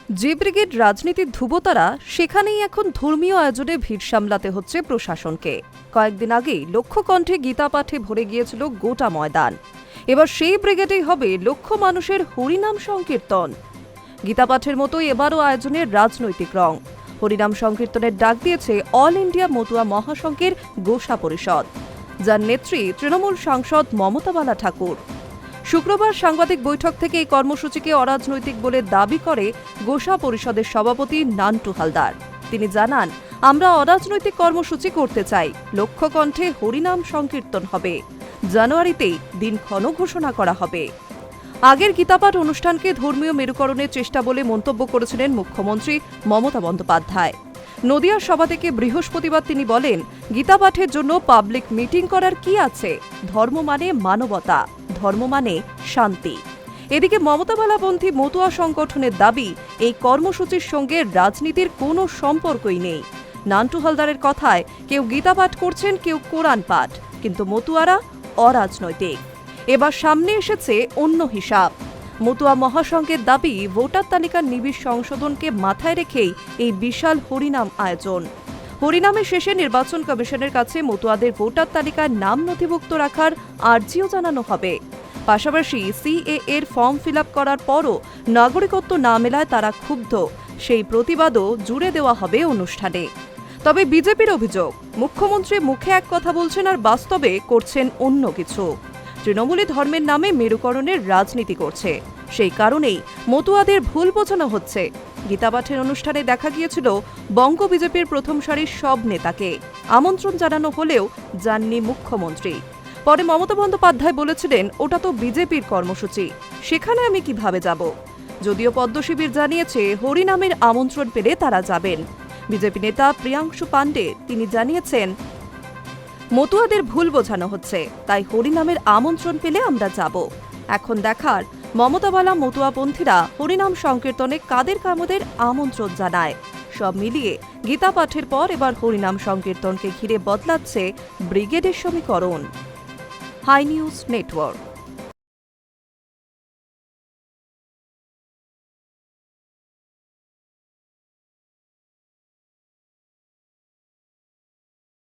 যে ব্রিগেড রাজনীতির ধ্রুবতারা, সেখানেই এখন ধর্মীয় আয়োজনে ভিড় সামলাতে হচ্ছে প্রশাসনকে। কয়েকদিন আগেই লক্ষ্যকণ্ঠে গীতা পাঠে ভরে গিয়েছিল গোটা ময়দান। এবার সেই ব্রিগেডেই হবে লক্ষ মানুষের হরিনাম সংকীর্তন। গীতা পাঠের মতোই এবারও আয়োজনের রাজনৈতিক রং। হরিনাম সংকীর্তনের ডাক দিয়েছে অল ইন্ডিয়া মতুয়া মহাসংঘের গোসা পরিষদ, যার নেত্রী তৃণমূল সাংসদ মমতা বালা ঠাকুর। শুক্রবার সাংবাদিক বৈঠক থেকে এই কর্মসূচিকে অরাজনৈতিক বলে দাবি করে গোসা পরিষদের সভাপতি নান্টু হালদার। তিনি জানান, আমরা অরাজনৈতিক কর্মসূচি করতে চাই, লক্ষ্যকণ্ঠে হরিনাম সংকীর্তন হবে, জানুয়ারিতেই দিনক্ষণ ঘোষণা করা হবে। আগের গীতাপাঠ অনুষ্ঠানকে ধর্মীয় মেরুকরণের চেষ্টা বলে মন্তব্য করেছিলেন মুখ্যমন্ত্রী মমতা বন্দ্যোপাধ্যায়। নদিয়ার সভা থেকে বৃহস্পতিবার তিনি বলেন, গীতাপাঠের জন্য পাবলিক মিটিং করার কি আছে? ধর্ম মানে মানবতা, ধর্ম মানে শান্তি। এদিকে মমতাবালাপন্থী মতুয়া সংগঠনের দাবি, এই কর্মসূচির সঙ্গে রাজনীতির কোনো সম্পর্কই নেই। নান্টু হালদারের কথায়, কেউ গীতাপাঠ করছেন, কেউ কোরআন পাঠ, কিন্তু মতুয়ারা অরাজনৈতিক। এবার সামনে এসেছে অন্য হিসাব। মতুয়া মহাসংঘের দাবি, ভোটার তালিকার নিবিড় সংশোধনকে মাথায় রেখেই এই বিশাল হরিনাম আয়োজন। হরিনামের শেষে নির্বাচন কমিশনের কাছে মতুয়াদের ভোটার তালিকায় নাম নথিভুক্ত রাখার আর্জিও জানানো হবে। পাশাপাশি সিএএ এর ফর্ম ফিল আপ করার পরও নাগরিকত্ব না মেলায় তারা ক্ষুব্ধ, সেই প্রতিবাদও জুড়ে দেওয়া হবে অনুষ্ঠানে। তবে বিজেপির অভিযোগ, মুখ্যমন্ত্রী মুখে এক কথা বলছেন আর বাস্তবে করছেন অন্য কিছু। তৃণমূলী ধর্মের নামে মেরুকরণের রাজনীতি করছে, সেই কারণেই মতুয়াদের ভুল বোঝানো হচ্ছে। গীতাপাঠের অনুষ্ঠানে দেখা গিয়েছিল বঙ্গ বিজেপির প্রথম সারির সব নেতাকে, আমন্ত্রণ জানানো হলেও যাননি মুখ্যমন্ত্রী। পরে মমতা বন্দ্যোপাধ্যায় বলেছিলেন, ওটা তো বিজেপির কর্মসূচি, সেখানে আমি কিভাবে যাব? যদিও পদ্মশিবির জানিয়েছে হরিনামের আমন্ত্রণ পেলে তারা যাবেন। বিজেপি নেতা প্রিয়াংশু পাণ্ডে তিনি জানিয়েছেন, মতুয়াদের ভুল বোঝানো হচ্ছে, তাই হরিনামের আমন্ত্রণ পেলে আমরা যাব। এখন দেখার, মমতাবালা মতুয়াপন্থীরা হরিনাম সংকীর্তনে কাদের কামদের আমন্ত্রণ জানায়। সব মিলিয়ে গীতা পাঠের পর এবার হরিনাম সংকীর্তনকে ঘিরে বদলাচ্ছে ব্রিগেডের সমীকরণ। Hi news network.